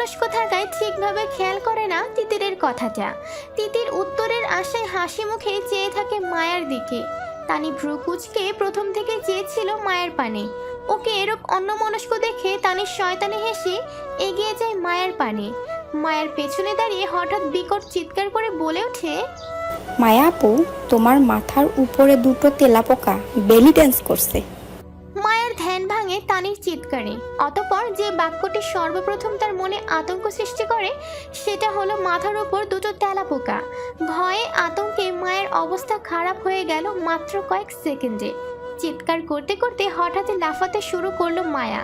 অন্যমনস্ক থাকায় ঠিকভাবে খেয়াল করে না তিতিরের কথাটা। তিতির উত্তরের আশায় হাসি মুখে চেয়ে থাকে মায়ার দিকে। তানি ভ্রু কুঁচকে প্রথম থেকে চেয়েছিল মায়ের পানে। ওকে এরূপ অন্যমনস্ক দেখে তানি শয়তানি হেসে এগিয়ে যায় মায়ের পানে। মায়ের পেছনে দাঁড়িয়ে হঠাৎ বিকট চিৎকার করে বলে ওঠে, মায়া আপু, তোমার মাথার উপরে দুটো তেলাপোকা বেলি ড্যান্স করছে। মায়ের ধ্যান ভাঙে তানির চিৎকারে। অতঃপর যে বাক্যটি সর্বপ্রথম তার মনে আতঙ্ক সৃষ্টি করে সেটা হলো মাথার উপর দুটো তেলাপোকা। ভয়ে আতঙ্কে মায়ের অবস্থা খারাপ হয়ে গেল মাত্র কয়েক সেকেন্ডে। চিৎকার করতে করতে হঠাৎ লাফাতে শুরু করলো মায়া।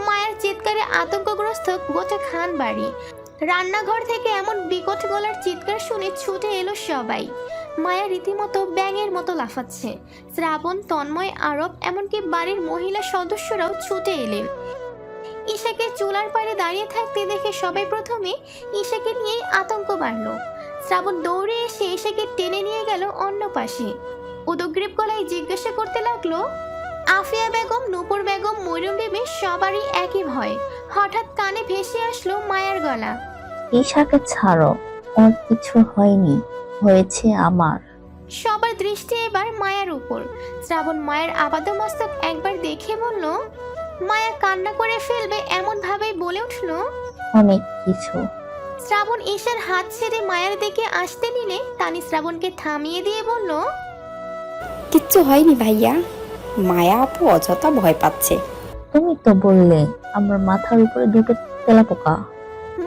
মায়ের চিৎকারে আতঙ্কগ্রস্ত গোটা খান বাড়ি। রান্নাঘর থেকে এমন বিকট গলার চিৎকার শুনে ছুটে এলো সবাই। মায়া রীতিমতো ব্যাঙের মতো লাফাচ্ছে। শ্রাবণ, তন্ময়, আরব এমনকি বাড়ির মহিলা সদস্যরাও ছুটে এলেন। ঈশাকে চুলার পাড়ে দাঁড়িয়ে থাকতে দেখে সবাই প্রথমে ঈশাকে নিয়েই আতঙ্ক বাড়ল। শ্রাবণ দৌড়ে এসে ঈশাকে টেনে নিয়ে গেল অন্য পাশে। উদগ্রীব গলায় জিজ্ঞাসা করতে লাগলো, আফিয়া বেগম, নূপুর বেগম, মরিয়ম বিবি সবারই একই ভয়। হঠাৎ কানে ভেসে আসলো মায়ার গলা, ঈশাকে ছাড়ো, ওর কিছু হয়নি, হয়েছে আমার। সবার দৃষ্টি এবার মায়ার উপর। শ্রাবণ মায়ের আপাদমস্তক একবার দেখে বলল, মায়া কান্না করে ফেলবে এমন ভাবেই বলে উঠল। অনেক কিছু। শ্রাবণ ঈশার হাত ছেড়ে মায়ের দিকে আসতে নিলে তানি শ্রাবণকে থামিয়ে দিয়ে বলল, কিচ্ছু হয়নি ভাইয়া, মায়া আপু অযথা ভয় পাচ্ছে। তুমি তো বললে আমার মাথার উপরে দুটো তেলাপোকা।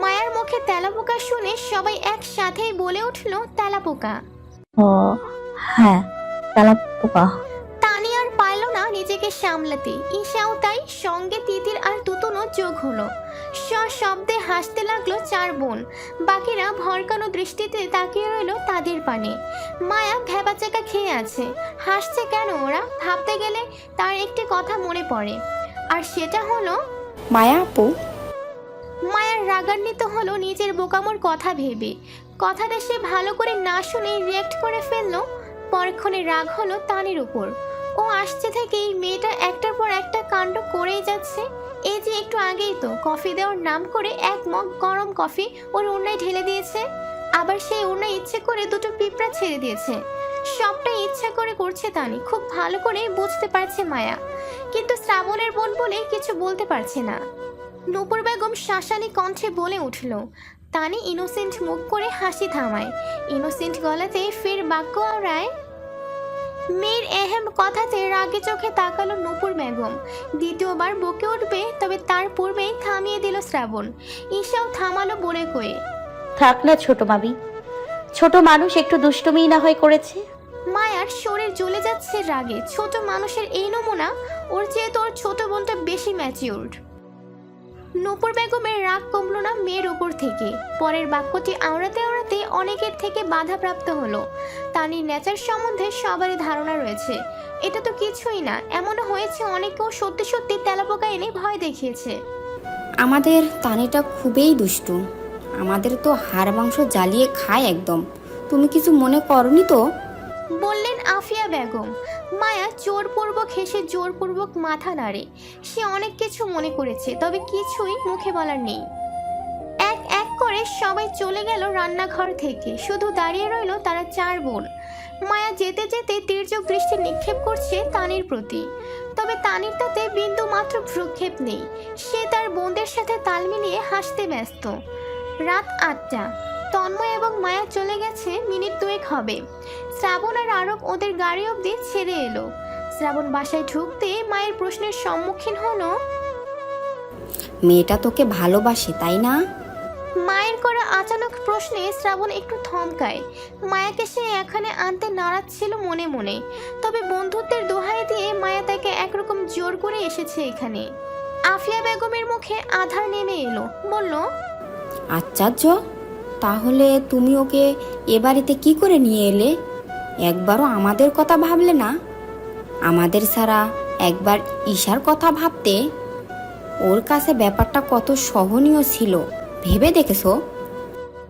মায়ের মুখে তেলাপোকা শুনে সবাই একসাথেই বলে উঠল, তেলাপোকা। ও হ্যাঁ, তেলাপোকা। তানি আর পারল না নিজেকে সামলাতে। ঈশাও তাই, সঙ্গে তিতির আর তুতুনও যোগ হলো। সশব্দে হাসতে লাগলো চার বোন। বাকিরা ভরকানো দৃষ্টিতে তাকিয়ে রইল তাদের পানে। মায়া ভ্যাবাচাকা খেয়ে আছে। হাসছে কেন ওরা? ভাবতে গেলে তার একটি কথা মনে পড়ে, আর সেটা হলো, মায়া আপু, মায়ার রাগান্বিত হলো নিজের বোকামোর কথা ভেবে। কথাটা সে ভালো করে না শুনে রিয়েক্ট করে ফেললো। পরক্ষণে রাগ হলো তানির উপর। ও আসছে থেকেই মেয়েটা একটার পর একটা কাণ্ড করেই যাচ্ছে। এই যে একটু আগেই তো কফি দেওয়ার নাম করে এক মগ গরম কফি ওর ওড়নায় ঢেলে দিয়েছে। আবার সেই ওড়নায় ইচ্ছে করে দুটো পিঁপড়া ছেড়ে দিয়েছে। সবটাই ইচ্ছা করে করছে তানি, খুব ভালো করে বুঝতে পারছে মায়া। কিন্তু শ্রাবণের বোন বলে কিছু বলতে পারছে না। নূপুর বেগম শাসানি কণ্ঠে বলে উঠল। তানি ইনোসেন্ট মুখ করে হাসি থামায়। ইনোসেন্ট গলাতে ফের বাক্য আওড়ায়। মেয়ের এহেম কথাতে রাগে চোখে তাকালো নূপুর বেগম। দ্বিতীয়বার বকে উঠবে, তবে তার পূর্বেই থামিয়ে দিল শ্রাবণ। ঈশাও থামালো বলে কয়ে, থাক না ছোট মামি, ছোট মানুষ একটু দুষ্টুমি না হয় করেছে। মায়ার শরীর জ্বলে যাচ্ছে রাগে। ছোট মানুষের এই নমুনা, ওর চেয়ে তোর ছোট বোনটা বেশি ম্যাচিউরড। নূপুর বেগমের রাগ কমলো না মেয়ের উপর থেকে। পরের বাক্যটি আওড়াতে আওড়াতে অনেকের থেকে বাধাপ্রাপ্ত হলো। তানির নেচার সম্বন্ধে সবারই ধারণা রয়েছে। এটা তো কিছুই না, এমনও হয়েছে অনেকেও সত্যি সত্যি তেলাপোকা এনে ভয় দেখিয়েছে। আমাদের তানিটা খুবই দুষ্টু, আমাদের তো হাড় মাংস জ্বালিয়ে খায় একদম। তুমি কিছু মনে করনি তো? বললেন আফিয়া বেগম। মায়া জোরপূর্বক হেসে জোরপূর্বক মাথা নাড়ে। সে অনেক কিছু মনে করেছে, তবে কিছুই মুখে বলার নেই। এক এক করে সবাই চলে গেল রান্নাঘর থেকে। শুধু দাঁড়িয়ে রইল তারা চার বোন। মায়া যেতে যেতে তির্যক দৃষ্টি নিক্ষেপ করছে তানির প্রতি। তবে তানির তাতে বিন্দু মাত্র ভ্রুক্ষেপ নেই। সে তার বোনদের সাথে তাল মিলিয়ে হাসতে ব্যস্ত। রাত ৮টা। তন্ময় এবং মায়া চলে গেছে মিনিট দুয়েক হবে। শ্রাবণ আর আরব ওদের গাড়ি অবধি ছেড়ে এলো। শ্রাবণ বাসায় ঢুকতে মায়ের প্রশ্নের সম্মুখীন হলো, মেয়েটা তোকে ভালোবাসে তাই না? মায়ের করা আচানক প্রশ্নে শ্রাবণ একটু থমকায়। মায়াকে সে এখানে আনতে নাড়াচ্ছিল মনে মনে, তবে বন্ধুত্বের দোহাই দিয়ে মায়া তাকে একরকম জোর করে এসেছে এখানে। আফিয়া বেগমের মুখে আধার নেমে এলো, বলল, আশ্চর্য, তাহলে তুমি ওকে এ বাড়িতে কি করে নিয়ে এলে? একবারও আমাদের কথা ভাবলে না? আমাদের ছাড়া একবার ঈশার কথা ভাবতে। ওর কাছে ব্যাপারটা কত সহনীয় ছিল ভেবে দেখেছো?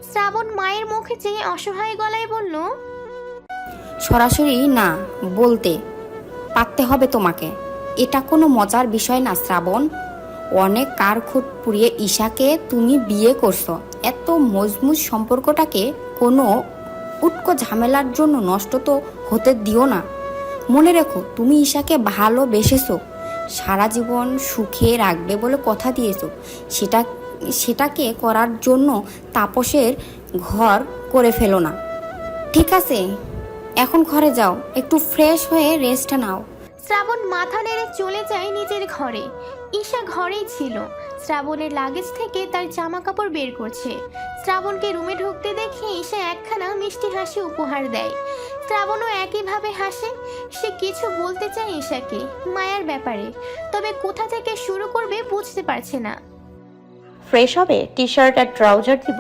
শ্রাবণ মায়ের মুখে চেয়ে অসহায় গলায় বলল, সরাসরি না বলতে পারতে হবে তোমাকে। এটা কোনো মজার বিষয় না শ্রাবণ। অনেক কারখুট পুড়িয়ে ঈশাকে তুমি বিয়ে করছো। এত মজবুত সম্পর্কটাকে কোনো উটকো ঝামেলার জন্য নষ্ট তো হতে দিও না। মনে রেখো, তুমি ঈশাকে ভালোবেসেছো, সারা জীবন সুখে রাখবে বলে কথা দিয়েছো। সেটাকে করার জন্য তাপসের ঘর করে ফেলো না। ঠিক আছে, এখন ঘরে যাও, একটু ফ্রেশ হয়ে রেস্ট নাও। শ্রাবণ মাথা নেড়ে চলে যায় নিজের ঘরে। ঈশা ঘরেই ছিল। শ্রাবণের লাগেজ থেকে তার জামা কাপড় বের করছে। শ্রাবণকে রুমে ঢুকতে দেখে ঈশা একখানা মিষ্টি হাসি উপহার দেয়। শ্রাবণও একইভাবে হাসে। সে কিছু বলতে চায় ঈশাকে মায়ার ব্যাপারে, তবে কোথা থেকে শুরু করবে বুঝতে পারছে না। ফ্রেশ হবে, টি শার্ট আর ট্রাউজার দিব?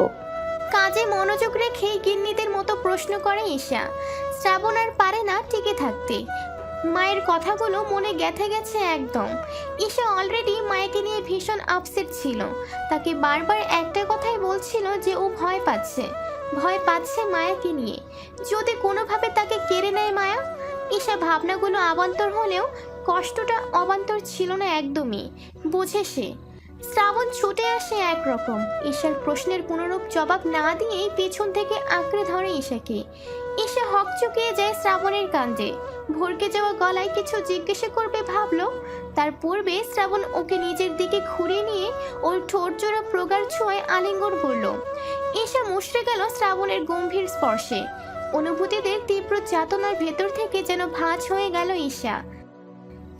কাজে মনোযোগ রেখে গিন্নিদের মতো প্রশ্ন করে ঈশা। শ্রাবণ আর পারে না টিকে থাকতে। মায়ের কথাগুলো মনে গেঁথে গেছে একদম। ঈশা অলরেডি মায়াকে নিয়ে ভীষণ আপসেট ছিল। তাকে বারবার একটা কথাই বলছিল যে ও ভয় পাচ্ছে মায়াকে নিয়ে। যদি কোনোভাবে তাকে কেড়ে নেয় মায়া। ঈশা ভাবনাগুলো আবান্তর হলেও কষ্টটা অবান্তর ছিল না একদমই। বোঝে সে। শ্রাবণ ছুটে আসে একরকম। ঈশার প্রশ্নের পুনরূপ জবাব না দিয়েই পেছন থেকে আঁকড়ে ধরে ঈশাকে। ঈশা হকচকিয়ে যায় শ্রাবণের কাণ্ডে। ভরকে যাওয়া গলায় কিছু জিজ্ঞাসা করবে ভাবলো, তার পূর্বে শ্রাবণ ওকে নিজের দিকে ঘুরিয়ে নিয়ে ওর ঠোঁট জোড়া প্রগাঢ় ছোঁয়ায় আলিঙ্গন করলো। ঈশা মুষড়ে গেল শ্রাবণের গম্ভীর স্পর্শে। অনুভূতিদের তীব্র যাতনার ভেতর থেকে যেন ভাঁজ হয়ে গেল ঈশা।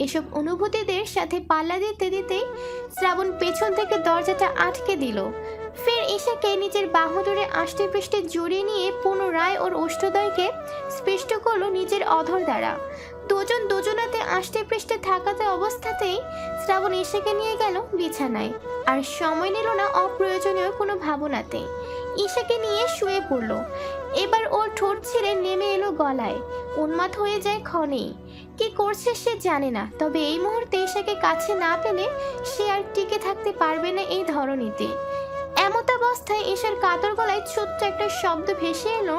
এসব অনুভূতিদের সাথে পাল্লা দিতে দিতেই শ্রাবণ পেছন থেকে দরজাটা আটকে দিল। ফের ঈশাকে নিজের বাহু ধরে আষ্টে পৃষ্ঠে জড়িয়ে নিয়ে পুনরায় ওর ওষ্ঠদ্বয়কে স্পৃষ্ট করলো নিজের অধর দ্বারা। দুজন দুজনাতে আষ্টে পৃষ্ঠে থাকাতে অবস্থাতেই শ্রাবণ ঈশাকে নিয়ে গেল বিছানায়। আর সময় নিল না অপ্রয়োজনীয় কোনো ভাবনাতে। ঈশাকে নিয়ে শুয়ে পড়ল। এবার ওর ঠোঁট ছিঁড়ে নেমে এলো গলায়। উন্মাদ হয়ে যায় ক্ষণেই। কি করছে সে জানে না, তবে এই মুহূর্তে ঈশাকে কাছে না পেলে সে আর টিকে থাকতে পারবে না এই ধরনীতে। এমতাবস্থায় ঈশার কাতর গলায় ছোট্ট একটা শব্দ ভেসে এলো,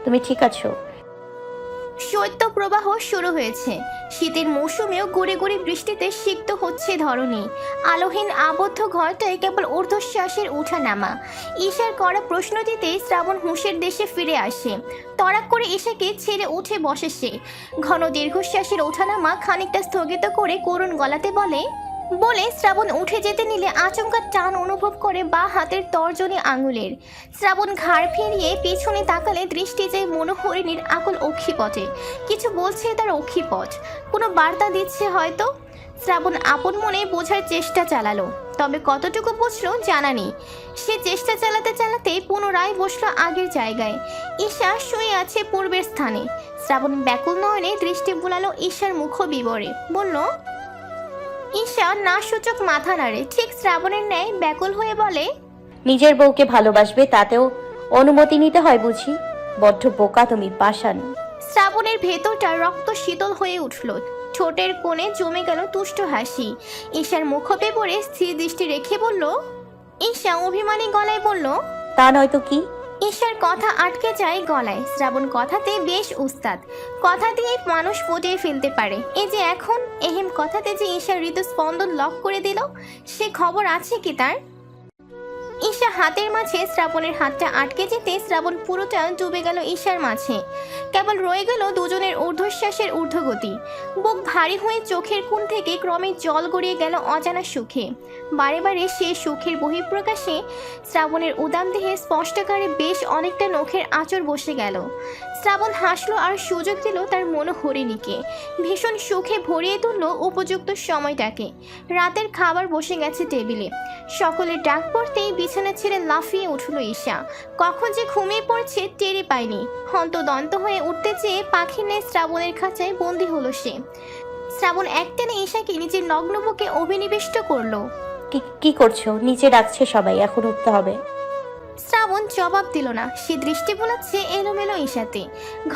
তুমি ঠিক আছো? শৈত্য প্রবাহ শুরু হয়েছে। শীতের মৌসুমেও গড়ে গড়ে বৃষ্টিতে সিক্ত হচ্ছে ধরণী। আলোহীন আবদ্ধ ঘরটায় কেবল ঊর্ধ্বশ্বাসের উঠানামা। ঈশার করা প্রশ্ন দিতেই শ্রাবণ হুঁশের দেশে ফিরে আসে। তড়াক করে ঈশাকে ছেড়ে উঠে বসে সে। ঘন দীর্ঘশ্বাসের ওঠানামা খানিকটা স্থগিত করে করুণ গলাতে বলে শ্রাবণ উঠে যেতে নিলে আচমকা টান অনুভব করে বা হাতের তর্জনী আঙুলের। শ্রাবণ ঘাড় ফিরিয়ে পেছনে তাকালে দৃষ্টি যায় মনোহরিণীর আকুল অক্ষিপটে। কিছু বলছে তার অক্ষিপট, কোনো বার্তা দিচ্ছে হয়তো। শ্রাবণ আপন মনে বোঝার চেষ্টা চালালো, তবে কতটুকু বুঝলো জানা নেই। সে চেষ্টা চালাতে চালাতে পুনরায় বসলো আগের জায়গায়। ঈশা শুয়ে আছে পূর্বের স্থানে। শ্রাবণ ব্যাকুল নয়নে দৃষ্টি বুলালো ঈশার মুখ বিবরে, বলল। ঈশা না সূচক মাথা নাড়ে, ঠিক শ্রাবণের ন্যায় ব্যাকুল হয়ে বলে, নিজের বউকে ভালোবাসবে তাতেও অনুমতি নিতে হয় বুঝি? বড্ড বোকা তুমি, পাষাণ। শ্রাবণের ভেতরটা রক্ত শীতল হয়ে উঠল। ঠোঁটের কোণে জমে গেল তুষ্ট হাসি। ঈশার মুখ পেপড়ে স্থির দৃষ্টি রেখে বলল, ঈশা অভিমানী গলায় বলল, তা নয়তো কি? ঈশার কথা আটকে যায় গলায়। শ্রাবণ কথাতে বেশ উস্তাদ। কথা দিয়ে মানুষ পটিয়ে ফেলতে পারে। এই যে এখন এহেম কথাতে যে ঈশার হৃদস্পন্দন লক করে দিল, সে খবর আছে কি তার? ঈশা হাতের মাঝে শ্রাবণের হাতটা আটকে যেতে শ্রাবণ পুরোটা ডুবে গেল ঈশার মাঝে। কেবল রয়ে গেল দুজনের ঊর্ধ্বশ্বাসের ঊর্ধ্বগতি। বুক ভারী হয়ে চোখের কোণ থেকে ক্রমে জল গড়িয়ে গেল অজানা সুখে। বারে বারে সে সুখের বহিঃপ্রকাশে শ্রাবণের উদাম দেহে স্পষ্টকারে বেশ অনেকটা নখের আঁচড় বসে গেল। শ্রাবণ হাসলো আর সুযোগ দিল তার মনোহরিণীকে। ভীষণ সুখে ভরিয়ে তুলল উপযুক্ত সময়টাকে। রাতের খাবার বসে গেছে টেবিলে। সকলের ডাক পড়তেই বিছানা ছেড়ে লাফিয়ে উঠল ঈশা। কখন যে ঘুমিয়ে পড়ছে টেরে পায়নি। হন্তদন্ত হয়ে উঠতে চেয়ে পাখির ন্যায় শ্রাবণের খাঁচায় বন্দী হলো সে। শ্রাবণ একটানে ঈশাকে নিজের নগ্ন বুকে অভিনিবিষ্ট করলো। কি করছো? নিচে ডাকছে সবাই, এখন উঠতে হবে। শ্রাবণ জবাব দিল না। সে দৃষ্টি বোলাচ্ছে এলোমেলো ঈশাতে।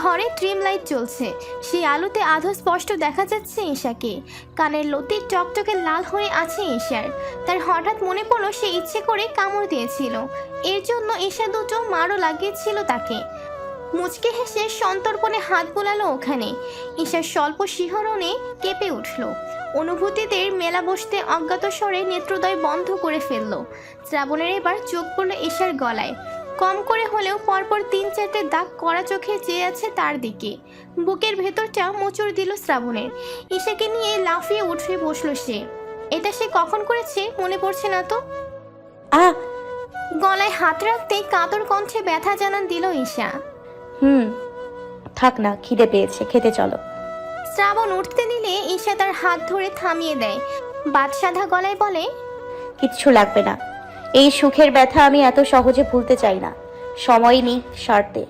ঘরে ট্রিম লাইট জ্বলছে, সেই আলোতে আধো স্পষ্ট দেখা যাচ্ছে ঈশাকে। কানের লতি টকটকে লাল হয়ে আছে ঈশার। তার হঠাৎ মনে পড়লো সে ইচ্ছে করে কামড় দিয়েছিল। এর জন্য ঈশা দুটো মারও লাগিয়েছিল তাকে। মুচকে হেসে সন্তর্পণে হাত বোলালো ওখানে। ঈশার স্বল্প শিহরণে কেঁপে উঠল। অনুভূতিদের মেলা বসতে অজ্ঞাত স্বরে নেত্রোদয় বন্ধ করে ফেলল। শ্রাবণের এবার চোখ পড়ল ঈশার গলায়। কম করে হলেও পরপর 3-4টে দাগ কড়া চোখে চেয়ে আছে তার দিকে। বুকের ভেতরটা মোচড় দিল শ্রাবণের। ঈশাকে নিয়ে লাফিয়ে উঠে বসলো সে। এটা সে কখন করেছে মনে পড়ছে না তো। আহ গলায় হাত রাখতেই কাতর কণ্ঠে ব্যথা জানান দিল ঈশা। থাক না, খিদে পেয়েছে, খেতে চলো। শ্রাবণ উঠতে নিলে ঈশা তার হাত ধরে থামিয়ে দেয়। বাদশাধা গলায় বলে, কিচ্ছু লাগবে না। এই সুখের ব্যথা আমি এত সহজে ভুলতে চাই না। সময় নিই স্বার্থে।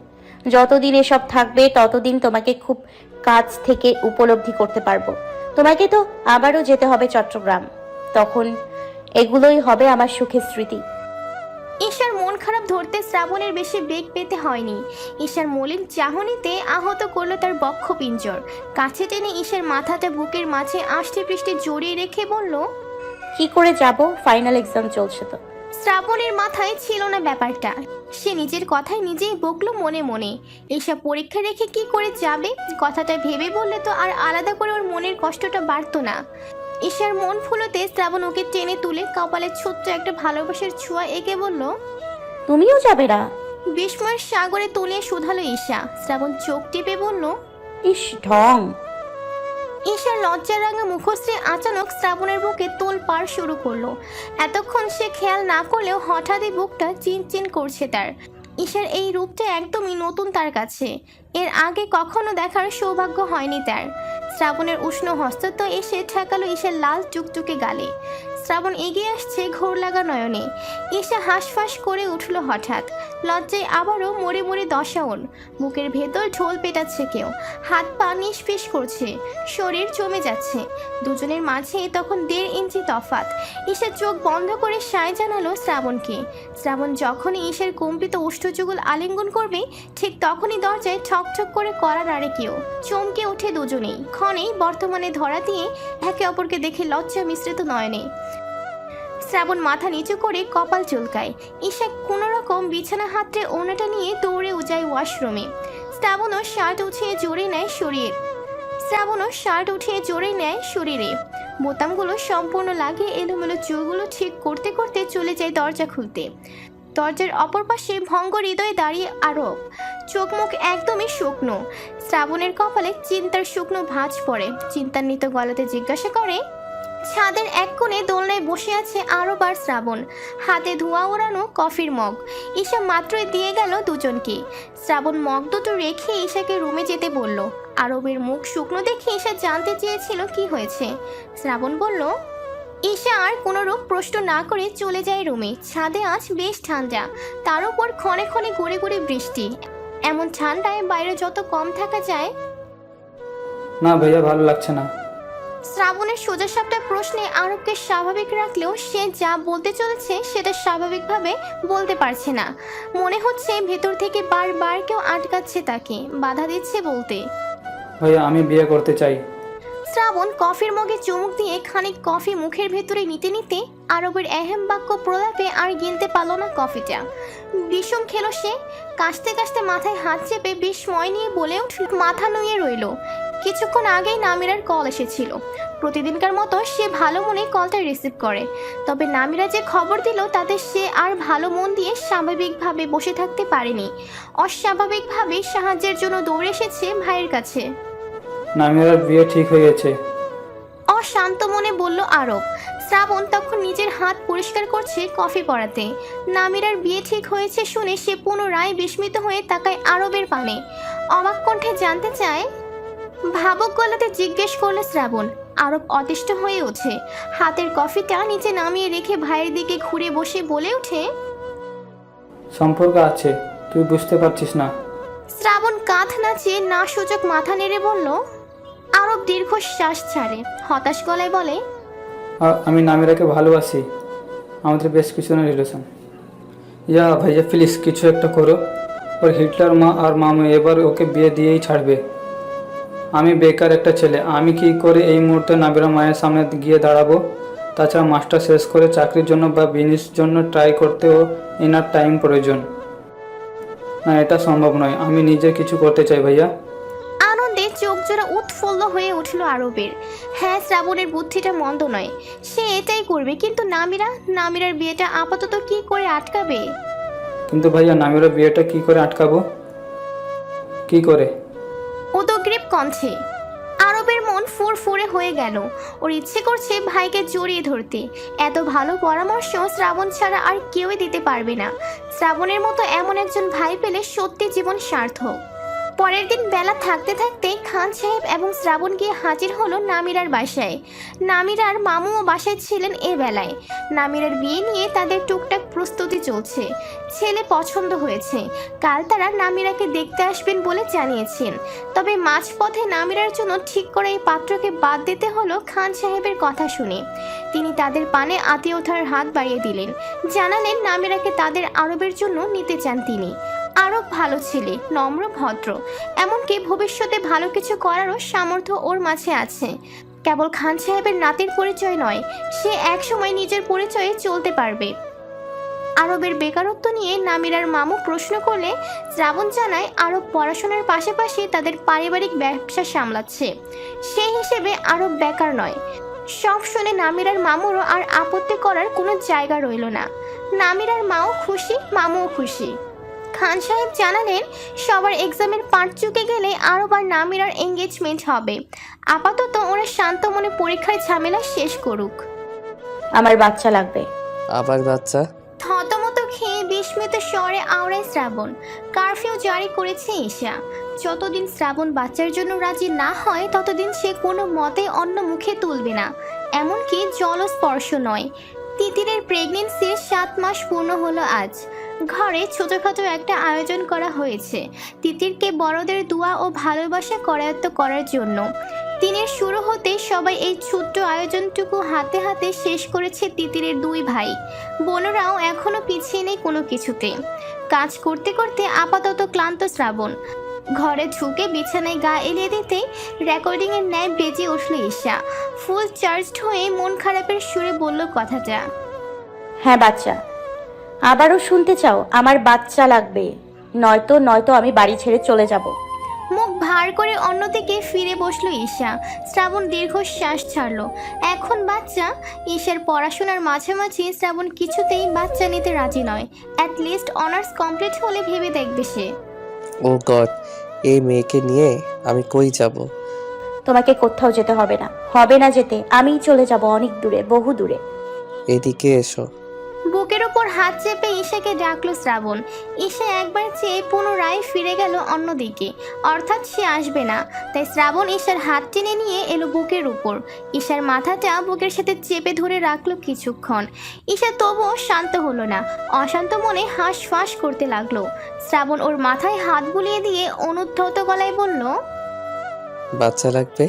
যতদিন এসব থাকবে ততদিন তোমাকে খুব কাছ থেকে উপলব্ধি করতে পারবো। তোমাকে তো আবারও যেতে হবে চট্টগ্রাম। তখন এগুলোই হবে আমার সুখের স্মৃতি। ঈশার মন খারাপ ধরতে শ্রাবণের বেশি বেগ পেতে হয়নি। ঈশার মলিন চাহনিতে আহত করলো তার বক্ষপিঞ্জর। কাছে টেনে ঈশার মাথাটা বুকের মাঝে আষ্টে পৃষ্ঠে জড়িয়ে রেখে বলল, কি করে যাব? ফাইনাল এক্সাম চলছে তো। শ্রাবণের মাথায় ছিল না ব্যাপারটা। সে নিজের কথায় নিজেই বকলো মনে মনে। ঈশা পরীক্ষা রেখে কি করে যাবে? কথাটা ভেবে বললে তো আর আলাদা করে ওর মনের কষ্টটা বাড়তো না। ঈশার মন ফুলোতে শ্রাবণ ওকে টেনে তুলে কপালে ছোট্ট একটা ভালোবাসার ছোঁয়া এঁকে বলল, তুমিও যাবে না? বিস্ময়ের সাগরে তলিয়ে শুধালো ঈশা। শ্রাবণ চোখ টিপে বলল, ইস ঢং। ঈশার লজ্জার রাঙা মুখশ্রী আচানক শ্রাবণের বুকে তোলপাড় শুরু করলো। এতক্ষণ সে খেয়াল না করলেও হঠাৎই বুকটা চিনচিন করছে তার। ঈশার এই রূপটা একদমই নতুন তার কাছে। এর আগে কখনো দেখার সৌভাগ্য হয়নি তার। শ্রাবণের উষ্ণ হস্তত্ব এসে ঠেকালো ঈশার লাল টুকটুকে গালে। শ্রাবণ এগিয়ে আসছে ঘোর লাগা নয়নে। ঈশা হাঁসফাঁস করে উঠল হঠাৎ। লজ্জায় আবারও মরে মরে দশাওন। বুকের ভেতর ঢোল পেটাচ্ছে কেউ। হাত পা নিষ্পিস করছে। শরীর জমে যাচ্ছে। দুজনের মাঝে তখন 1.5 ইঞ্চি তফাৎ। ঈশা চোখ বন্ধ করে সায় জানালো শ্রাবণকে। শ্রাবণ যখনই ঈশার কম্পিত ওষ্ঠযুগল আলিঙ্গন করবে ঠিক তখনই দরজায় ঠকঠক করে কড়া নাড়ে কেউ। চমকে ওঠে দুজনেই। ক্ষণেই বর্তমানে ধরা দিয়ে একে অপরকে দেখে লজ্জা মিশ্রিত নয়নে। শ্রাবণ মাথা নিচু করে কপাল চুলকায়। ঈশা কোনো রকম বিছানা হাতড়ে ওড়নাটা নিয়ে দৌড়ে যায় ওয়াশরুমে। শ্রাবণও শার্ট উঠিয়ে জোরে নেয় শরীরে। বোতামগুলো সম্পূর্ণ লাগিয়ে এলোমেলো চুলগুলো ঠিক করতে করতে চলে যায় দরজা খুলতে। দরজার অপর পাশে ভঙ্গ হৃদয়ে দাঁড়িয়ে আরব। চোখ মুখ একদমই শুকনো। শ্রাবণের কপালে চিন্তার শুকনো ভাঁজ পড়ে। চিন্তান্বিত গলাতে জিজ্ঞাসা করে, ছাদের এক কোণে দোলনায় বসে আছে আরব আর শ্রাবণ। হাতে ধোঁয়া ওড়ানো কফির মগ। ঈশা মাত্রই দিয়ে গেল দুজনকে। শ্রাবণ মগ দুটো রেখে ঈশাকে রুমে যেতে বলল। আরবের মুখ শুকনো দেখে ঈশা জানতে চেয়েছিল কি হয়েছে। শ্রাবণ বলল। ঈশা আর কোনোরূপ প্রশ্ন না করে চলে যায় রুমে। ছাদে আজ বেশ ঠান্ডা, তার উপর ক্ষণে ক্ষণে গড়ে গড়ে বৃষ্টি। এমন ঠান্ডায় বাইরে যত কম থাকা যায়। না ভাইয়া, ভালো লাগছে না। শ্রাবণের সোজাসাপটা প্রশ্নে আরবকে স্বাভাবিক রাখলেও সে যা বলতে চলেছে সেটা স্বাভাবিকভাবে বলতে পারছে না। মনে হচ্ছে ভেতর থেকে বারবার কেউ আটকাচ্ছে, তাকে বাধা দিচ্ছে বলতে। ভাইয়া, আমি বিয়ে করতে চাই। শ্রাবণ কফির মগে চুমুক দিয়ে খানিক কফি মুখের ভেতরে নিতে নিতে আরবের এহেম বাক্য প্রলাপে আর গিলতে পারল না কফিটা। বিষম খেলো সে। কাশতে কাশতে মাথায় হাত চেপে বিস্ময় নিয়ে বলে উঠল, মাথা নুয়ে রইল। কিছুক্ষণ আগেই নামিরার কল এসেছিল। প্রতিদিনকার মতো সে ভালো মনে কলটা রিসিভ করে। তবে নামিরা যে খবর দিল তাতে সে আর ভালো মন দিয়ে স্বাভাবিকভাবে বসে থাকতে পারেনি। অস্বাভাবিকভাবে সাহায্যের জন্য দৌড়ে এসেছে ভাইয়ের কাছে। নামিরার বিয়ে ঠিক হয়ে গেছে। অশান্ত মনে বলল আরব। শ্রাবণ তখন নিজের হাত পরিষ্কার করছে কফি পড়াতে। নামিরার বিয়ে ঠিক হয়েছে শুনে সে পুনরায় বিস্মিত হয়ে তাকায় আরবের পানে। অবাক কণ্ঠে জানতে চায়। ভাবুক গলাতে জিজ্ঞেস করলো শ্রাবণ। আরব অতিষ্ঠ হয়ে ওঠে। হাতের কফিটা নিচে নামিয়ে রেখে ভাইয়ের দিকে ঘুরে বসে বলে ওঠে, সম্পর্ক আছে, তুই বুঝতে পারছিস না। শ্রাবণ কাঁধ নাচিয়ে না সূচক মাথা নেড়ে বলল। আরব দীর্ঘশ্বাস ছাড়ে। হতাশ গলায় বলে, আমি নামিরাকে ভালোবাসি। আমাদের বেশ কিছুদিনের রিলেশন। ইয়া ভাইয়া, প্লিজ কিছু একটা করো। ওর হিটলার মা আর মামু এবার ওকে বিয়ে দিয়েই ছাড়বে। আমি বেকার একটা ছেলে। আমি কি করে এই মুহূর্তে নামিরা মায়ের সামনে গিয়ে দাঁড়াবো? তাছাড়া মাস্টার শেষ করে চাকরির জন্য বা বিজনেসের জন্য ট্রাই করতেও এনার টাইম প্রয়োজন। না, এটা সম্ভব নয়। আমি নিজে কিছু করতে চাই ভাইয়া। আনন্দে চোখ জোড়া উৎফুল্ল হয়ে উঠল আরবের। হ্যাঁ, শ্রাবণের বুদ্ধিটা মন্দ নয়, সে এটাই করবে। কিন্তু নামিরার বিয়েটা আপাতত কি করে আটকাবে? কিন্তু ভাইয়া, নামিরার বিয়েটা কি করে আটকাবো? কি করে? উদগ্রীব কণ্ঠে আরবের মন ফুরফুরে হয়ে গেল। ওর ইচ্ছে করছে ভাইকে জড়িয়ে ধরতে। এত ভালো পরামর্শ শ্রাবণ ছাড়া আর কেউই দিতে পারবে না। শ্রাবণের মতো এমন একজন ভাই পেলে সত্যি জীবন সার্থক। পরের দিন বেলা থাকতে থাকতে খান সাহেব এবং শ্রাবণ গিয়ে হাজির হলো নামিরার বাসায়। নামিরার মামুও বাসায় ছিলেন এ বেলায়। নামিরার বিয়ে নিয়ে তাদের টুকটাক প্রস্তুতি চলছে। ছেলে পছন্দ হয়েছে, কাল তারা নামিরাকে দেখতে আসবেন বলে জানিয়েছেন। তবে মাঝপথে নামিরার জন্য ঠিক করে এই পাত্রকে বাদ দিতে হলো খান সাহেবের কথা শুনে। তিনি তাদের পানে আত্মীয়তার হাত বাড়িয়ে দিলেন, জানালেন নামিরাকে তাদের আরবের জন্য নিতে চান তিনি। আরব ভালো ছেলে, নম্র ভদ্র, এমনকি ভবিষ্যতে ভালো কিছু করারও সামর্থ্য ওর মাঝে আছে। কেবল খান সাহেবের নাতির পরিচয় নয়, সে একসময় নিজের পরিচয়ে চলতে পারবে। আরবের বেকারত্ব নিয়ে নামিরার মামু প্রশ্ন করলে শ্রাবণ জানায় আরব পড়াশোনার পাশাপাশি তাদের পারিবারিক ব্যবসা সামলাচ্ছে। সেই হিসেবে আরব বেকার নয়। সব শুনে নামিরার মামুরও আর আপত্তি করার কোনো জায়গা রইল না। নামিরার মাও খুশি, মামুও খুশি। খান সাহেব জানালেন সবার এক্সামের পার্ট চুকে গেলে আরব আর নামিরার এঙ্গেজমেন্ট হবে। আপাতত ওরা শান্ত মনে পরীক্ষার ঝামেলা শেষ করুক। আমার বাচ্চা লাগবে। আবার বাচ্চা? থতমত খেয়ে বিস্মিত স্বরে আওড়ায় শ্রাবণ। কারফিউ জারি করেছে ঈশা। যতদিন শ্রাবণ বাচ্চার জন্য রাজি না হয় ততদিন সে কোনো মতে অন্য মুখে তুলবে না, এমনকি জলস্পর্শ নয়। তিতিরের প্রেগনেন্সির 7 মাস পূর্ণ হলো আজ। ঘরে ছোটখাটো একটা আয়োজন করা হয়েছে তিতিরকে বড়দের দোয়া ও ভালোবাসা করায়ত্ত করার জন্য। দিনের শুরু হতে সবাই এই ছোট্ট আয়োজনটুকু হাতে হাতে শেষ করেছে তিতিরের 2 ভাই। বোনরাও এখনো পিছিয়ে নেই কোনো কিছুতে। কাজ করতে করতে আপাতত ক্লান্ত শ্রাবণ। ঘরে ঢুকে বিছানায় গা এলিয়ে দিতেই রেকর্ডিংয়ের ন্যায় বেজে উঠল ঈশা। ফুল চার্জড হয়ে মন খারাপের সুরে বলল কথাটা। হ্যাঁ, বাচ্চা। আবারও শুনতে চাও? আমার বাচ্চা লাগবে, নয়তো আমি বাড়ি ছেড়ে চলে যাব। মুখ ভার করে অন্যদিকে ফিরে বসলো ঈশা। শ্রাবণ দীর্ঘশ্বাস ছাড়লো। এখন বাচ্চা? ঈশার পড়াশোনার মাঝামাঝি শ্রাবণ কিছুতেই বাচ্চা নিতে রাজি নয়। অ্যাটলিস্ট অনার্স কমপ্লিট হলে ভেবে দেখবে সে। ও গড, এই মেয়েকে নিয়ে আমি কই যাব? তোমাকে কোথাও যেতে হবে না, যেতে। আমিই চলে যাব অনেক দূরে, বহু দূরে। এদিকে এসো। বুকের ওপর হাত চেপে ঈশাকে ডাকলো শ্রাবণ। ঈশা একবার চেয়ে পুনরায় ফিরে গেল অন্যদিকে, অর্থাৎ সে আসবে না। তাই শ্রাবণ ঈশার হাত টেনে নিয়ে এলো বুকের উপর। ঈশার মাথাটা বুকের সাথে চেপে ধরে রাখলো কিছুক্ষণ। ঈশা তবুও শান্ত হলো না, অশান্ত মনে হাঁসফাঁস করতে লাগলো। শ্রাবণ ওর মাথায় হাত বুলিয়ে দিয়ে অনুদ্ধত গলায় বলল, বাচ্চা লাগবে?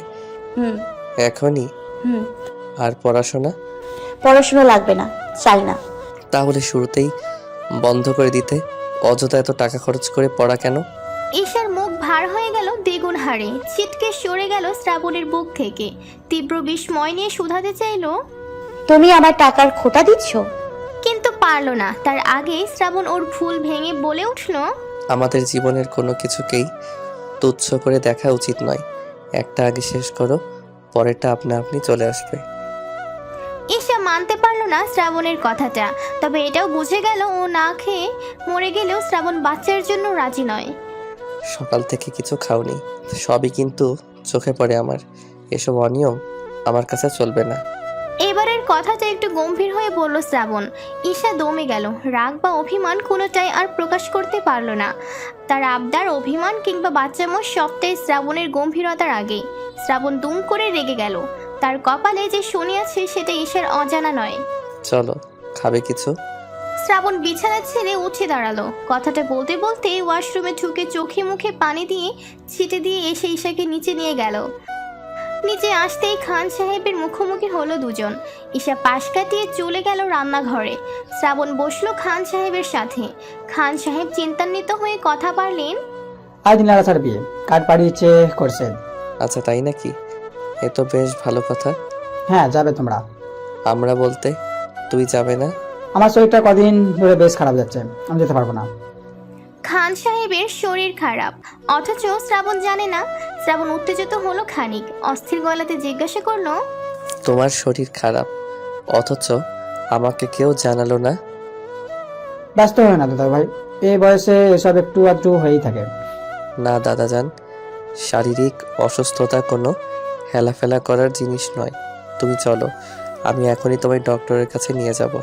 হুম এখনই? হুম আর পড়াশোনা? পড়াশোনা লাগবে না, চাই না। তাহলে শুরুতেই বন্ধ করে দিতে। অযথা এত টাকা খরচ করে পড়া কেন? ঈশার মুখ ভার হয়ে গেল দ্বিগুণ হারে। ছিটকে সরে গেল শ্রাবণের বুক থেকে। তীব্র বিস্ময় নিয়ে শুধাতে চাইলো, তুমি আমার টাকার খোটা দিচ্ছ? কিন্তু পারলো না। তার আগেই শ্রাবণ ওর ভুল ভেঙে বলে উঠল, আমাদের জীবনের কোনো কিছুকেই তুচ্ছ করে দেখা উচিত নয়। একটা আগে শেষ করো, পরেরটা আপনা আপনি চলে আসবে। ঈশা মানতে পারলো না শ্রাবণের কথাটা। তবে এটাও বুঝে গেল ও না খেয়ে মরে গেলেও শ্রাবণ বাচ্চার জন্য রাজি নয়। সকাল থেকে কিছু খাওনি, সবই কিন্তু চোখে পড়ে আমার। এসব অনিয়ম আমার কাছে চলবে না। এবারের কথাটা একটু গম্ভীর হয়ে বলল শ্রাবণ। ঈশা দমে গেল। রাগ বা অভিমান কোনোটাই আর প্রকাশ করতে পারল না। তার আবদার, অভিমান কিংবা বাচ্চামোর সবটাই শ্রাবণের গম্ভীরতার আগে। শ্রাবণ দুম করে রেগে গেল। তার কপালে যে শনি আছে সেটা ঈশার অজানা নয়। চলো, খাবে কিছু? শ্রাবণ বিছানা ছেড়ে উঠে দাঁড়ালো। কথাটা বলতে বলতে ওয়াশরুমে ঢুকে চোখে মুখে পানি দিয়ে ছিটে দিয়ে এসে ঈশাকে নিচে নিয়ে গেল। নিচে আসতেই খান সাহেবের মুখোমুখি হলো দুজন। ঈশা পাশ কাটিয়ে চলে গেল রান্নাঘরে। শ্রাবণ বসলো খান সাহেবের সাথে। খান সাহেব চিন্তান্বিত হয়ে কথা পারলেন, আজ নারাসার বিয়ে কার্ড পাঠিয়েছে করছে। আচ্ছা, তাই নাকি? এ তো বেশ ভালো কথা। হ্যাঁ, যাবে তোমরা? আমরা বলতে তুই যাবে না? আমার শরীরটা কদিন ধরে বেশ খারাপ যাচ্ছে, আমি যেতে পারবো না। খান সাহেবের শরীর খারাপ, অথচ শ্রাবণ জানে না। শ্রাবণ উত্তেজিত হলো খানিক, অস্থির গলাতে জিজ্ঞাসা করলো, তোমার শরীর খারাপ অথচ আমাকে কেউ জানালো না? ব্যস্ত হয় না দাদা ভাই, এই বয়সে এসব একটু আধটু হয়েই থাকে। না দাদাজান, শারীরিক অসুস্থতা কোনো হেলাফেলা করার জিনিস নয়। তুমি চলো, আমি এখনই তোমায় ডক্টরের কাছে নিয়ে যাব।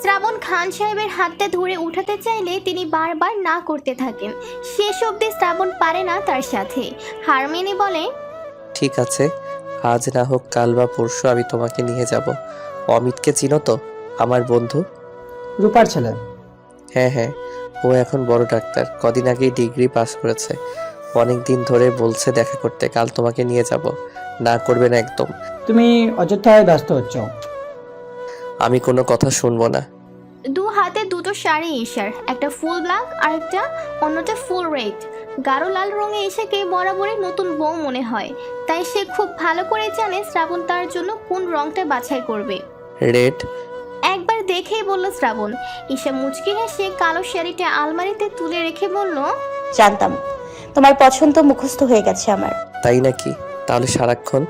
শ্রাবণ খান সাহেবের হাতটা ধরে উঠাতে চাইলে তিনি বারবার না করতে থাকেন। শেষ অবধি শ্রাবণ পারে না তার সাথে, হার মেনে বলে, ঠিক আছে, আজ না হোক কাল বা পরশু আমি তোমাকে নিয়ে যাব। অমিতকে চিনো তো, আমার বন্ধু? রূপার ছেলে। হ্যাঁ হ্যাঁ, ও এখন বড় ডাক্তার, কদিন আগেই ডিগ্রি পাস করেছে। অনেক দিন ধরে বলছে দেখা করতে, কাল তোমাকে নিয়ে যাব। না করবে না একদম। তুমি অযথায় ব্যস্ত হচ্ছ। আমি কোনো কথা শুনবো না। দু হাতে দুটো শাড়ি ঈশার, একটা ফুল ব্ল্যাক আর একটা অন্যটা ফুল রেড। গাঢ় লাল রঙে ঈশাকে বরাবরই নতুন বউ মনে হয়, তাই সে খুব ভালো করে জানে শ্রাবণ তার জন্য কোন রংটা বাছাই করবে। রেড? একবার দেখেই বলল শ্রাবণ। ঈশা মুচকি হেসে কালো শাড়িটা আলমারিতে তুলে রেখে বলল, জানতাম তোমার পছন্দ মুখস্থ হয়ে গেছে আমার। তাই নাকি? তাহলে সারাক্ষণ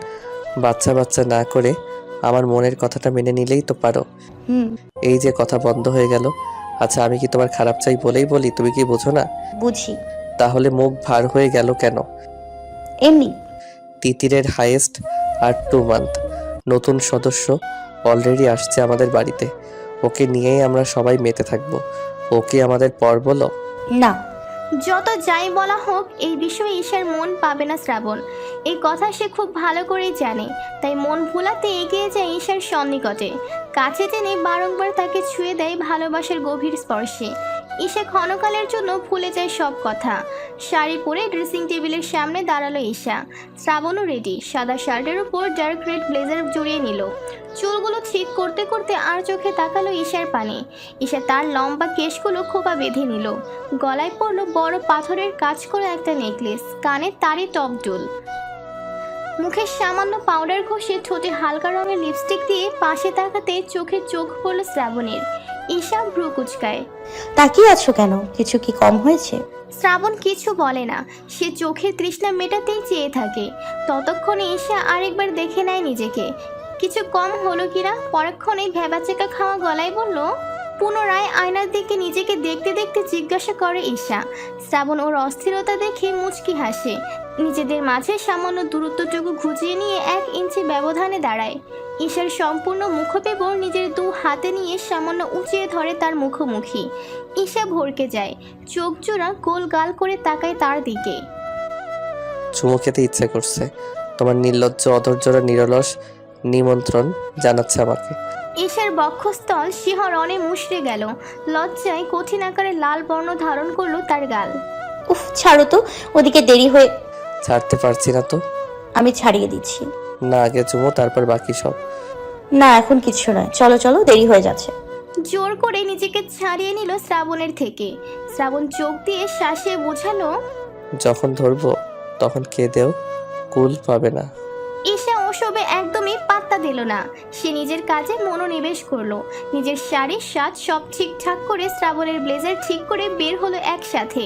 বাচ্চা বাচ্চা না করে আমার মনের কথাটা মেনে নিলেই তো পারো। এই যে কথা বন্ধ হয়ে গেল। আচ্ছা, আমি কি তোমার খারাপ চাই বলেই বলি? তুমি কি বোঝো না? বুঝি। তাহলে মুখ ভার হয়ে গেল কেন? এমনি। তিতিরের হাইয়েস্ট আর 2 মান্থ নতুন সদস্য অলরেডি আসছে আমাদের বাড়িতে। ওকে নিয়েই আমরা সবাই মেতে থাকবো। ওকে আমাদের পর বলো। না। যত যাই বলা হোক এই বিষয়ে ঈশার মন পাবে না শ্রাবণ, এই কথা সে খুব ভালো করেই জানে। তাই মন ভুলাতে এগিয়ে যায় ঈশার সন্নিকটে, কাছে টেনে বারংবার তাকে ছুঁয়ে দেয় ভালোবাসার গভীর স্পর্শে। ঈশা ক্ষণকালের জন্য ভুলে যায় সব কথা। শাড়ি পরে ড্রেসিং টেবিলের সামনে দাঁড়ালো ঈশা। শ্রাবণও রেডি, সাদা শার্টের উপর ডার্ক রেড ব্লেজার জড়িয়ে নিল। চুলগুলো ঠিক করতে করতে আর চোখে তাকালো ঈশার পানে। ঈশা তার লম্বা কেশগুলো খোপা বেঁধে নিল। গলায় পড়লো বড় পাথরের কাজ করা একটা নেকলেস, কানে তারই টপ ডুল। মুখে সামান্য পাউডার ঘষে ঠোঁটে হালকা রঙের লিপস্টিক দিয়ে পাশে তাকাতে চোখে চোখ পড়ল শ্রাবণের। ঈশা ভ্রু কুচকায়। তাকিয়ে আছো কেন? কিছু কি কম হয়েছে? শ্রাবণ কিছু বলে না, সে চোখের তৃষ্ণা মেটাতেই চেয়ে থাকে। ততক্ষণে ঈশা আরেকবার দেখে নেয় নিজেকে, কিছু কম হলো কিনা। পরক্ষণে ভেবাচেকা খাওয়া গলায় বলল, পুনরায় আয়নার দিকে নিজেকে দেখতে দেখতে জিজ্ঞাসা করে ঈশা। শ্রাবণ ওর অস্থিরতা দেখে মুচকি হাসে। নিজেদের মাঝে সামান্য দূরত্বটুকু ঘুচিয়ে নিয়ে 1 ইঞ্চি ব্যবধানে দাঁড়ায়। ঈশার সম্পূর্ণ মুখপেবর নিজের 2 হাতে নিয়ে সামান্য উঁচিয়ে ধরে তার মুখোমুখি। ঈশা ভরকে যায়, চোখ জোড়া গোল গাল করে তাকায় তার দিকে। চুমু খেতে ইচ্ছে করছে। তোমার নির্লজ্জ অধৈর্যরা নিরলস নিমন্ত্রণ জানাচ্ছে আমাকে। ঈশার বক্ষস্থল শিহরণে মুষড়ে গেল, লজ্জায় কঠিন আকারে লাল বর্ণ ধারণ করলো তার গাল। উফ, ছাড়ো তো, ওদিকে দেরি হয়ে। ছাড়তে পারছি না তো। আমি ছাড়িয়ে দিচ্ছি। না, আগে চুমু, তারপর বাকি সব। না, এখন কিছু নয়, চলো চলো, দেরি হয়ে যাচ্ছে। জোর করে নিজেকে ছাড়িয়ে নিল শ্রাবণের থেকে। শ্রাবণ চোখ দিয়ে শ্বাসে বোঝালো, যখন ধরবো তখন কেঁদেও কুল পাবে না। ঈশা ওসবে একদমই পাত্তা দিল না। সে নিজের কাজে মনোনিবেশ করলো। নিজের শাড়ির সাজ সব ঠিকঠাক করে শ্রাবণের ব্লেজার ঠিক করে বের হলো একসাথে।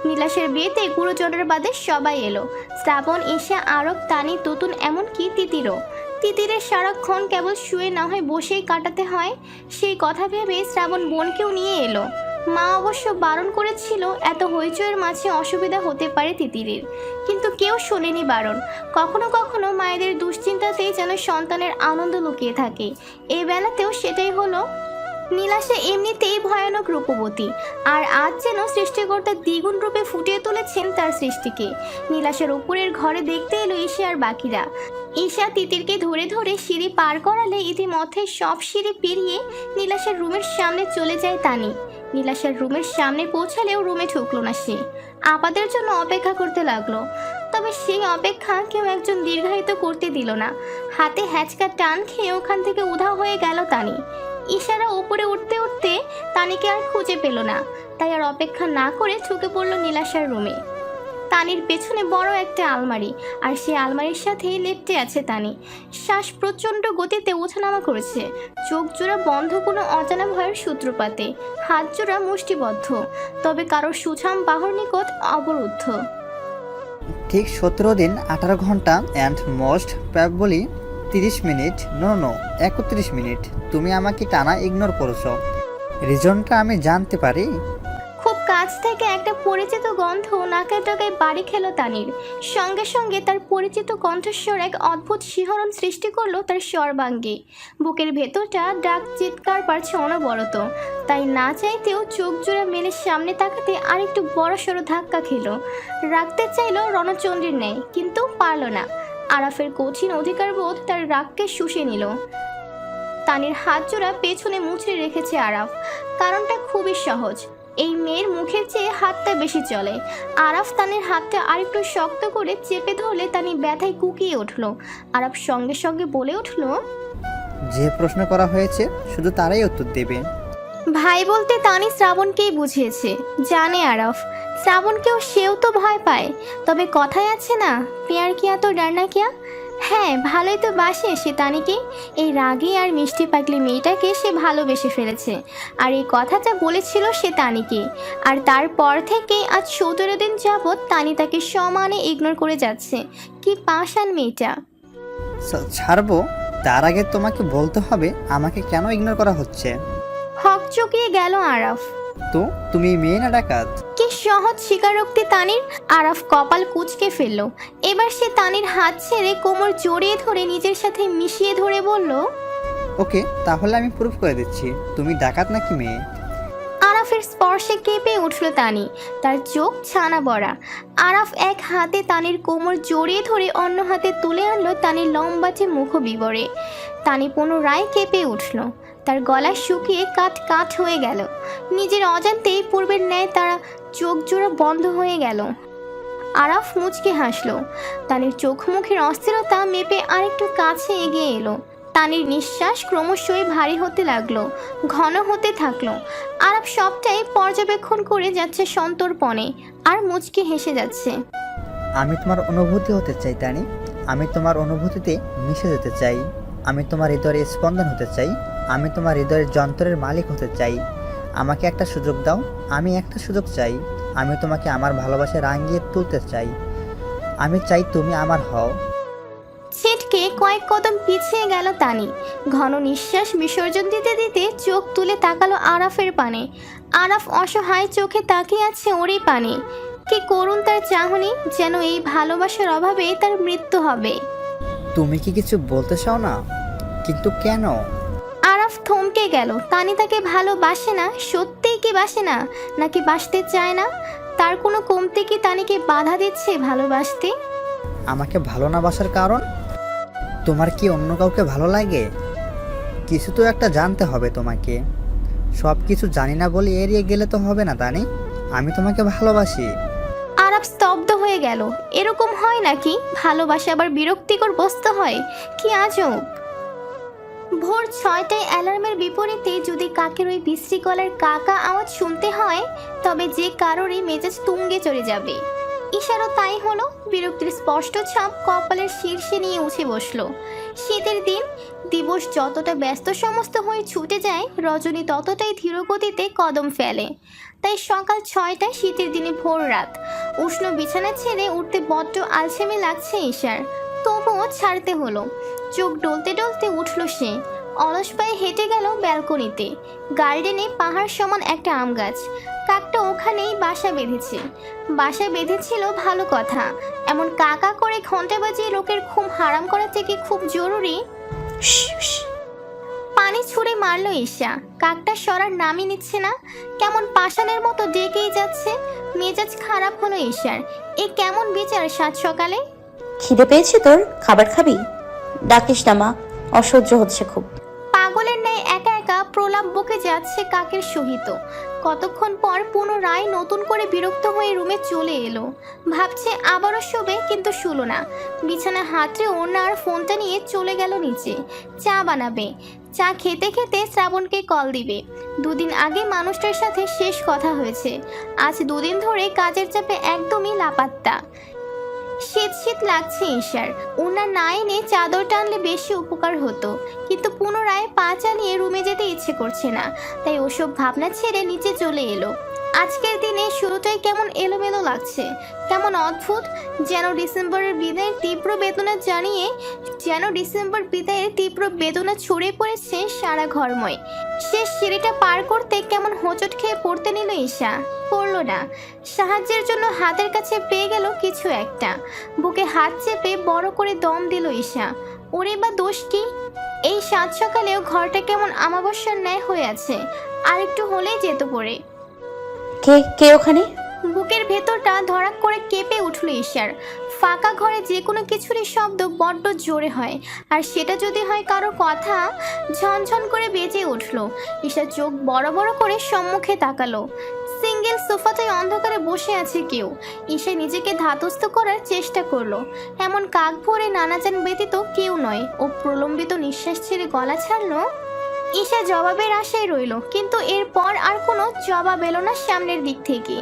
নীলাশের বিয়েতে গুরুজনের বাদে সবাই এলো। শ্রাবণ, ঈশা, আরব, তানি, তুতুন, এমনকি তিতিরও। তিতিরের সারাক্ষণ কেবল শুয়ে না হয় বসেই কাটাতে হয়, সেই কথা ভেবে শ্রাবণ বোনকেও নিয়ে এলো। মা অবশ্য বারণ করেছিল, এত হইচইয়ের মাঝে অসুবিধা হতে পারে তিতিরের, কিন্তু কেউ শোনেনি বারণ। কখনো কখনো মায়েদের দুশ্চিন্তাতেই যেন সন্তানের আনন্দ লুকিয়ে থাকে, এই বেলাতেও সেটাই হলো। নীলাশা এমনিতেই ভয়ানক রূপবতী, আর আজ যেন সৃষ্টিকর্তা দ্বিগুণ রূপে ফুটিয়ে তুলেছেন তার সৃষ্টিকে। নীলাশার উপরের ঘরে দেখতে এলো ঈশা আর বাকিরা। ঈশা তিতিরকে ধরে ধরে সিঁড়ি পার করালে ইতিমধ্যে সব সিঁড়ি পেরিয়ে নীলাশার রুমের সামনে চলে যায় তানি। নীলাশার রুমের সামনে পৌঁছালেও রুমে ঢুকলো না সে, আপাদের জন্য অপেক্ষা করতে লাগলো। তবে সেই অপেক্ষা কেউ একজন দীর্ঘায়িত করতে দিল না। হাতে হ্যাচকা টান খেয়ে ওখান থেকে উধাও হয়ে গেল তানি। ঈশারা উপরে উঠতে উঠতে তানিকে আর খুঁজে পেল না, তাই আর অপেক্ষা না করে ঢুকে পড়ল নীলাশার রুমে। তানির পেছনে বড় একটা আলমারি, আর সেই আলমারির সাথেই লেপ্টে আছে তানি। শ্বাস প্রচণ্ড গতিতে ওঠানামা করেছে, চোখ জোড়া বন্ধ কোনো অজানা ভয়ের সূত্রপাতে, হাত জোড়া মুষ্টিবদ্ধ, তবে কারোর সুঠাম বাহুর নিকট অবরুদ্ধ। ঠিক 17 দিন 18 ঘন্টা and most probably 30 minute, no 31 minute তুমি আমাকে টানা ইগনোর করেছো। রিজনটা আমি জানতে পারি? খুব কাছ থেকে একটা পরিচিত গন্ধ নাকের ডগায় বাড়ি খেলো তানির। সঙ্গে সঙ্গে তার পরিচিত কণ্ঠস্বর এক অদ্ভুত শিহরণ সৃষ্টি করলো তার সর্বাঙ্গে। বুকের ভেতরটা ডাক চিৎকার পারছে অনবরত, তাই না চাইতেও চোখ জোড়া মেলে সামনে তাকাতে আরেকটু বড় সড়ো ধাক্কা খেলো। রাখতে চাইলো রণচণ্ডীর ন্যায়, কিন্তু পারল না। আরাফের কঠিন অধিকারবোধ তার রাগকে শুষে নিল। তানির হাত জোড়া পেছনে মুচড়ে রেখেছে আরাফ। কারণটা খুবই সহজ, এই মেয়ের মুখের চেয়ে হাতটা বেশি চলে। আরাফ তানির হাতটা আরেকটু শক্ত করে চেপে ধরলে তানি ব্যথায় কুকিয়ে উঠল। আরাফ সঙ্গে সঙ্গে বলে উঠল, যে প্রশ্ন করা হয়েছে শুধু তারাই উত্তর দেবে। ভাই বলতে তানি শ্রাবণকেই বুঝিয়েছে। জানে আরাফ, শ্রাবণকেও সেও তো ভয় পায়, তবে কথায় আছে না, পেয়ার কিয়া তো ডারনা কিয়া। হ্যাঁ, ভালোই তো বাসে সে তানিকে। এই রাগী আর মিষ্টি পাগলি মেয়েটাকে সে ভালোবেসে ফেলেছে, আর এই কথাটা বলেছিল সে তানিকে। আর তারপর থেকে আজ 17 দিন যাবৎ তানি তাকে সমানে ইগনোর করে যাচ্ছে। কি পাষাণ মেয়েটা। ছাড়বো, তার আগে তোমাকে বলতে হবে আমাকে কেন ইগনোর করা হচ্ছে। হক চকিয়ে গেল আরাফ। তো তুমি মেয়ে না ডাকাত? কি সহজ স্বীকারোক্তি তানির। আরাফ কপাল কুঁচকে ফেলল। এবার সে তানির হাত ছেড়ে কোমর জড়িয়ে ধরে নিজের সাথে মিশিয়ে ধরে বলল, ওকে, তাহলে আমি প্রুফ করে দিচ্ছি তুমি ডাকাত নাকি মেয়ে। আরাফের স্পর্শে কেঁপে উঠল তানি, তার চোখ ছানা বড়া। আরাফ এক হাতে তানির কোমর জড়িয়ে ধরে অন্য হাতে তুলে আনলো তানির লম্বাটে মুখ বিবরে। তানি পুনরায় কেঁপে উঠল, তার গলা শুকিয়ে কাঠ কাঠ হয়ে গেল। নিজের অজান্তেই পূর্বের ন্যায় তারা চোখ জোড়া বন্ধ হয়ে গেল। আরাফ মুচকে হাসল। তানির চোখ মুখের অস্থিরতা মেপে আরেকটু কাছে এগিয়ে এলো। তানির নিঃশ্বাস ক্রমশই ভারী হতে লাগলো, ঘন হতে থাকলো। আরাফ সবটাই পর্যবেক্ষণ করে যাচ্ছে সন্তর্পণে, আর মুচকে হেসে যাচ্ছে। আমি তোমার অনুভূতি হতে চাই তানি, আমি তোমার অনুভূতিতে মিশে যেতে চাই, আমি তোমার হৃদয়ের স্পন্দন হতে চাই, আমি তোমার হৃদয়ের যন্ত্রের মালিক হতে চাই। আমাকে একটা সুযোগ দাও, আমি একটা সুযোগ চাই। আমি তোমাকে আমার ভালোবাসায় রাঙিয়ে তুলতে চাই, আমি চাই তুমি আমার হও। ছিটকে কয়েক কদম পিছিয়ে গেল তানি। ঘন নিঃশ্বাস বিসর্জন দিতে দিতে চোখ তুলে তাকালো আরাফের পানে। আরাফ অসহায় চোখে তাকিয়ে আছে ওরই পানে। কি করুণ তার চাহনি, যেন এই ভালোবাসার অভাবে তার মৃত্যু হবে। তুমি কি কিছু বলতে চাও না? কিন্তু কেন? আরাফ থমকে গেল। তানি তাকে ভালোবাসে না, সত্যিই কি বাসে না, নাকি বাসতে চায় না? তার কোনো কমতি কি তানিকে বাধা দিচ্ছে ভালোবাসতে? আমাকে ভালো না বাসার কারণ? তোমার কি অন্য কাউকে ভালো লাগে? কিছু তো একটা জানতে হবে তোমাকে। সব কিছু জানি না বলে এড়িয়ে গেলে তো হবে না তানি, আমি তোমাকে ভালোবাসি। আরাফ স্তব্ধ হয়ে গেল। এরকম হয় নাকি? ভালোবাসা আবার বিরক্তিকর বস্তু হয়? কি আজব। ভোর 6টায় অ্যালার্মের বিপরীতে যদি কাকের ওই বিশ্রী গলার কাকা আওয়াজ শুনতে হয়, তবে যে কারোরই মেজাজ তুঙ্গে চড়ে যাবে। ইশারও তাই হলো। বিরক্তির স্পষ্ট ছাপ কপালের শীর্ষে নিয়ে উঠে বসলো। শীতের দিন, দিবস যতটা ব্যস্ত সমস্ত হয়ে ছুটে যায়, রজনী ততটাই ধীরগতিতে কদম ফেলে। তাই সকাল 6টায় শীতের দিনে ভোর রাত। উষ্ণ বিছানা ছেড়ে উঠতে বড্ড আলসেমি লাগছে ঈশার, তবুও ছাড়তে হলো। চোখ ডলতে ডলতে উঠল সে। অলস পায়ে হেঁটে গেল ব্যালকনিতে। গার্ডেনে পাহাড় সমান একটা আম গাছ। কাকটা ওখানেই বাসা বেঁধেছিল ভালো কথা। এমন কাকা করে ঘন্টা বাজিয়ে লোকের ঘুম হারাম করা থেকে খুব জরুরি। পানি ছুঁড়ে মারল ঈশা। কাকটা সরার নামই নিচ্ছে না, কেমন পাষাণের মতো ডেকেই যাচ্ছে। মেজাজ খারাপ হলো ঈশার। এ কেমন বিচার সাত সকালে? খিদে পেয়েছে তোর? খাবার খাবি? ডাকিস না মা, অসহ্য হচ্ছে খুব। পাগলের ন্যায় একা একা প্রলাপ বকে যাচ্ছে কাকের সহিত। কতক্ষণ পর পুনরায় নতুন করে বিরক্ত হয়ে রুমে চলে এলো। ভাবছে আবারও শোবে, কিন্তু শুলো না। বিছানা হাতড়ে ওনার ফোনটা নিয়ে চলে গেল নিচে। চা বানাবে। চা খেতে খেতে শ্রাবণকে কল দিবে। দুদিন আগে মানুষটার সাথে শেষ কথা হয়েছে। আজ দুদিন ধরে কাজের চাপে একদমই লাপাত্তা। শীত শীত লাগছে ঈশার। ওনার না এনে চাদর টানলে বেশি উপকার হতো, কিন্তু পুনরায় পা চালিয়ে রুমে যেতে ইচ্ছে করছে না। তাই ওসব ভাবনা ছেড়ে নিচে চলে এলো। আজকের দিনে শুরুটাই কেমন এলোমেলো লাগছে, কেমন অদ্ভুত, যেন ডিসেম্বর বিদায়ের তীব্র বেদনা ছড়িয়ে পড়েছে সারা ঘরময়। শেষ সিঁড়িটা পার করতে কেমন হোঁচট খেয়ে পড়তে নিল ঈশা। পড়ল না, সাহায্যের জন্য হাতের কাছে পেয়ে গেল কিছু একটা। বুকে হাত চেপে বড় করে দম দিল ঈশা। ওরে বা দোষ কি? এই সাত সকালেও ঘরটা কেমন আমাবস্যার ন্যায় হয়ে আছে। আর একটু হলেই যেত পড়ে। কে ওখানে? বুকের ভেতরটা ধড়াক করে কেঁপে উঠল ঈশার। ফাঁকা ঘরে যে কোনো কিছুরই শব্দ বড্ড জোরে হয়, আর সেটা যদি হয় কারো কথা, ঝনঝন করে বেজে উঠল। ঈশা চোখ বড় বড় করে সম্মুখে তাকালো। সিঙ্গেল সোফাটায় অন্ধকারে বসে আছে কেউ। ঈশা নিজেকে ধাতস্থ করার চেষ্টা করলো। এমন কাক ভরে নানাজান ব্যতীত কেউ নয়। ও প্রলম্বিত নিঃশ্বাস ছেড়ে গলা ছাড়লো। ঈশা জবাবের আশায় রইল, কিন্তু এরপর আর কোনো জবাব এলো না সামনের দিক থেকে।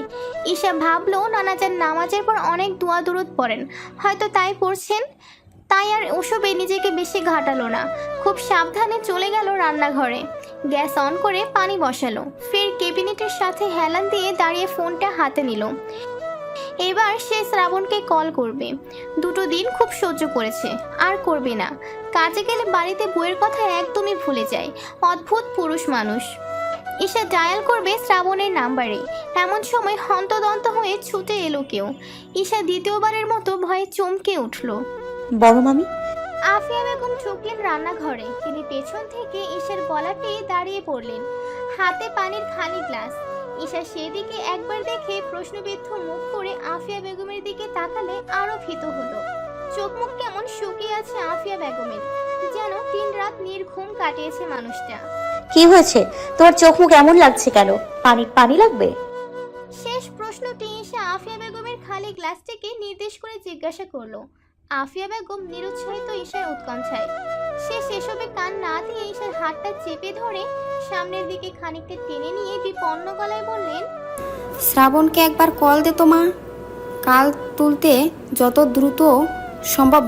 ঈশা ভাবলো নানাজান নামাজের পর অনেক দোয়া দুরুদ পড়েন, হয়তো তাই পড়ছেন। তাই আর ওসবে নিজেকে বেশি ঘাটালো না। খুব সাবধানে চলে গেল রান্নাঘরে। গ্যাস অন করে পানি বসালো। ফের ক্যাবিনেটের সাথে হেলান দিয়ে দাঁড়িয়ে ফোনটা হাতে নিল। এবার সে শ্রাবণকে কল করবে। দুটো দিন খুব সহ্য করেছে, আর করবে না। কাজে গেলে বাড়িতে বইয়ের কথা একদমই ভুলে যায়। অদ্ভুত পুরুষ মানুষ। ঈশা ডায়াল করবে শ্রাবণের নাম্বারে। এমন সময় হন্তদন্ত হয়ে ছুটে এলো কেউ। ঈশা দ্বিতীয়বারের মতো ভয়ে চমকে উঠল। বড় মামি? আফিয়া বেগম ঢুকলেন রান্নাঘরে। তিনি পেছন থেকে ঈশার গলা পেয়ে দাঁড়িয়ে পড়লেন, হাতে পানির খালি গ্লাস। ঈশা সেদিকে একবার দেখে প্রশ্নবিদ্ধ মুখ করে আফিয়া বেগমের দিকে তাকালে আরো ভীত হলো। চোখ মুখ কেমন শুকিয়ে আছে আফিয়া বেগমের, যেন 3 রাত নির্ঘুম কাটিয়েছে মানুষটা। কি হয়েছে? তোমার চোখ মুখ এমন লাগছে কেন? পানি লাগবে? শেষ প্রশ্নটি ঈশা আফিয়া বেগমের খালি গ্লাসটিকে নির্দেশ করে জিজ্ঞাসা করলো। আফিয়া বেগম নিরুৎসাহিত ঈশার উৎকণ্ঠায়। সে সেসবে কান না দিয়ে ঈশার হাতটা চেপে ধরে সামনের দিকে খানিকটা টেনে নিয়ে বিপন্ন গলায় বললেন, শ্রাবণকে একবার কল দে তো মা। কাল তুলতে যত দ্রুত সম্ভব